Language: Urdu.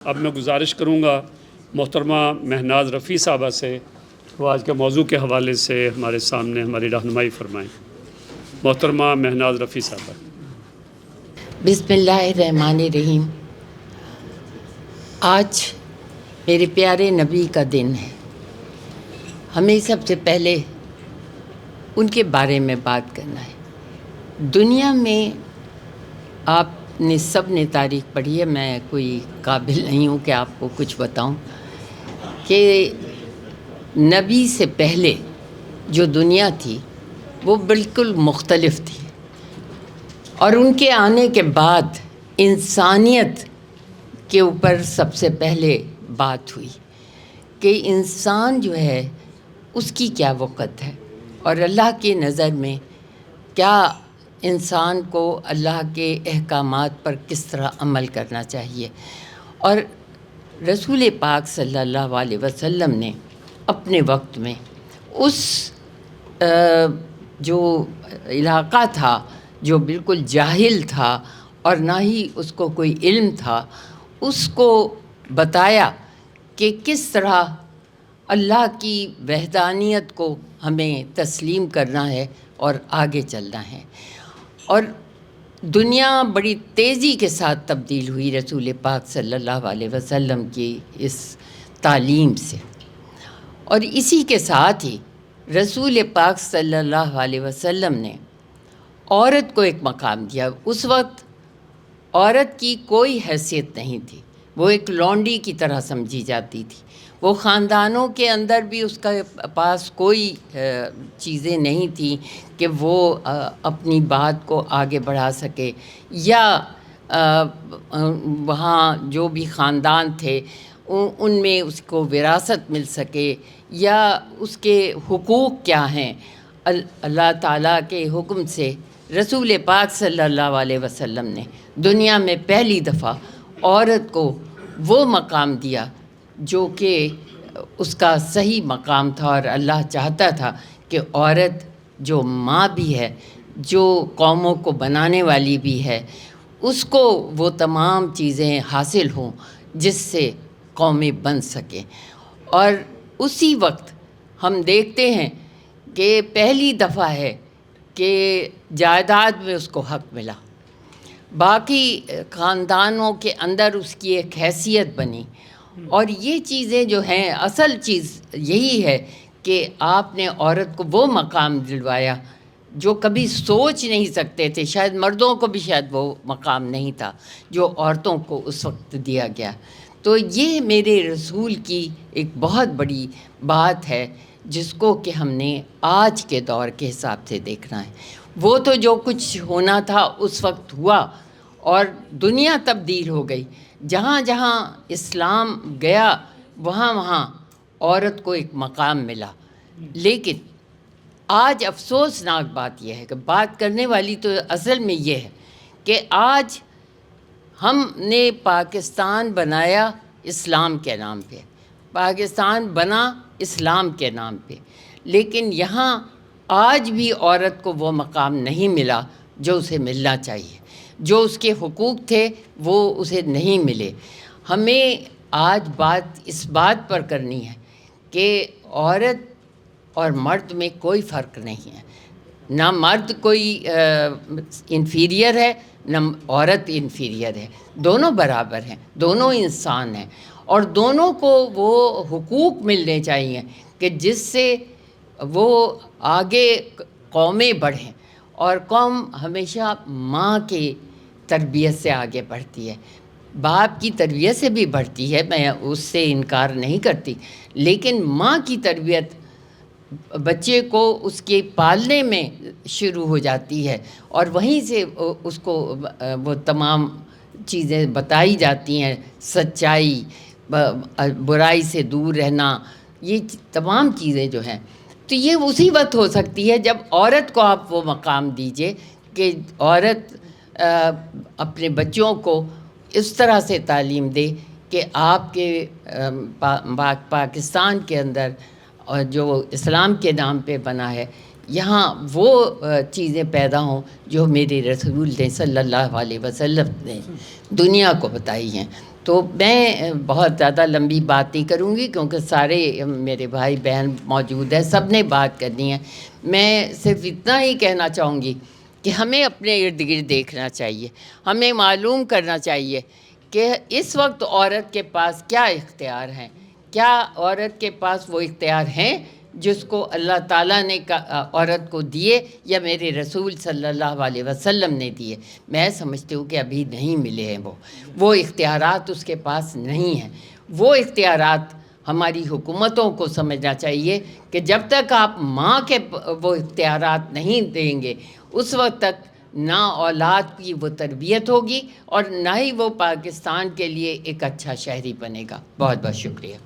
اب میں گزارش کروں گا محترمہ مہناز رفیع صاحبہ سے وہ آج کے موضوع کے حوالے سے ہمارے سامنے ہماری رہنمائی فرمائیں۔ محترمہ مہناز رفیع صاحبہ۔ بسم اللہ الرحمن الرحیم۔ آج میرے پیارے نبی کا دن ہے۔ ہمیں سب سے پہلے ان کے بارے میں بات کرنا ہے۔ دنیا میں آپ نے سب نے تاریخ پڑھی ہے، میں کوئی قابل نہیں ہوں کہ آپ کو کچھ بتاؤں کہ نبی سے پہلے جو دنیا تھی وہ بالکل مختلف تھی، اور ان کے آنے کے بعد انسانیت کے اوپر سب سے پہلے بات ہوئی کہ انسان جو ہے اس کی کیا وقت ہے، اور اللہ کی نظر میں کیا انسان کو اللہ کے احکامات پر کس طرح عمل کرنا چاہیے۔ اور رسول پاک صلی اللہ علیہ وسلم نے اپنے وقت میں اس جو علاقہ تھا جو بالکل جاہل تھا اور نہ ہی اس کو کوئی علم تھا، اس کو بتایا کہ کس طرح اللہ کی وحدانیت کو ہمیں تسلیم کرنا ہے اور آگے چلنا ہے۔ اور دنیا بڑی تیزی کے ساتھ تبدیل ہوئی رسول پاک صلی اللہ علیہ وسلم کی اس تعلیم سے، اور اسی کے ساتھ ہی رسول پاک صلی اللہ علیہ وسلم نے عورت کو ایک مقام دیا۔ اس وقت عورت کی کوئی حیثیت نہیں تھی، وہ ایک لونڈی کی طرح سمجھی جاتی تھی۔ وہ خاندانوں کے اندر بھی اس کا پاس کوئی چیزیں نہیں تھیں کہ وہ اپنی بات کو آگے بڑھا سکے، یا وہاں جو بھی خاندان تھے ان میں اس کو وراثت مل سکے، یا اس کے حقوق کیا ہیں۔ اللہ تعالیٰ کے حکم سے رسول پاک صلی اللہ علیہ وسلم نے دنیا میں پہلی دفعہ عورت کو وہ مقام دیا جو کہ اس کا صحیح مقام تھا، اور اللہ چاہتا تھا کہ عورت جو ماں بھی ہے، جو قوموں کو بنانے والی بھی ہے، اس کو وہ تمام چیزیں حاصل ہوں جس سے قومیں بن سکیں۔ اور اسی وقت ہم دیکھتے ہیں کہ پہلی دفعہ ہے کہ جائیداد میں اس کو حق ملا، باقی خاندانوں کے اندر اس کی ایک حیثیت بنی۔ اور یہ چیزیں جو ہیں، اصل چیز یہی ہے کہ آپ نے عورت کو وہ مقام دلوایا جو کبھی سوچ نہیں سکتے تھے، شاید مردوں کو بھی شاید وہ مقام نہیں تھا جو عورتوں کو اس وقت دیا گیا۔ تو یہ میرے رسول کی ایک بہت بڑی بات ہے جس کو کہ ہم نے آج کے دور کے حساب سے دیکھنا ہے۔ وہ تو جو کچھ ہونا تھا اس وقت ہوا، اور دنیا تبدیل ہو گئی۔ جہاں جہاں اسلام گیا وہاں وہاں عورت کو ایک مقام ملا۔ لیکن آج افسوسناک بات یہ ہے کہ بات کرنے والی تو اصل میں یہ ہے کہ آج ہم نے پاکستان بنایا اسلام کے نام پہ، پاکستان بنا اسلام کے نام پہ، لیکن یہاں آج بھی عورت کو وہ مقام نہیں ملا جو اسے ملنا چاہیے، جو اس کے حقوق تھے وہ اسے نہیں ملے۔ ہمیں آج بات اس بات پر کرنی ہے کہ عورت اور مرد میں کوئی فرق نہیں ہے، نہ مرد کوئی انفیریئر ہے نہ عورت انفیریئر ہے، دونوں برابر ہیں، دونوں انسان ہیں، اور دونوں کو وہ حقوق ملنے چاہیے کہ جس سے وہ آگے قومیں بڑھیں۔ اور قوم ہمیشہ ماں کی تربیت سے آگے بڑھتی ہے، باپ کی تربیت سے بھی بڑھتی ہے، میں اس سے انکار نہیں کرتی، لیکن ماں کی تربیت بچے کو اس کے پالنے میں شروع ہو جاتی ہے، اور وہیں سے اس کو وہ تمام چیزیں بتائی جاتی ہیں، سچائی، برائی سے دور رہنا، یہ تمام چیزیں جو ہیں۔ تو یہ اسی وقت ہو سکتی ہے جب عورت کو آپ وہ مقام دیجئے کہ عورت اپنے بچوں کو اس طرح سے تعلیم دے کہ آپ کے پاکستان کے اندر جو اسلام کے نام پہ بنا ہے، یہاں وہ چیزیں پیدا ہوں جو میرے رسول نے صلی اللہ علیہ وسلم نے دنیا کو بتائی ہیں۔ تو میں بہت زیادہ لمبی بات نہیں کروں گی کیونکہ سارے میرے بھائی بہن موجود ہیں، سب نے بات کرنی ہے. میں صرف اتنا ہی کہنا چاہوں گی کہ ہمیں اپنے ارد گرد دیکھنا چاہیے، ہمیں معلوم کرنا چاہیے کہ اس وقت عورت کے پاس کیا اختیار ہیں، کیا عورت کے پاس وہ اختیار ہیں جس کو اللہ تعالیٰ نے عورت کو دیے یا میرے رسول صلی اللہ علیہ وسلم نے دیے. میں سمجھتی ہوں کہ ابھی نہیں ملے ہیں وہ اختیارات اس کے پاس نہیں ہیں. وہ اختیارات ہماری حکومتوں کو سمجھنا چاہیے کہ جب تک آپ ماں کے وہ اختیارات نہیں دیں گے اس وقت تک نہ اولاد کی وہ تربیت ہوگی اور نہ ہی وہ پاکستان کے لیے ایک اچھا شہری بنے گا. بہت بہت شکریہ.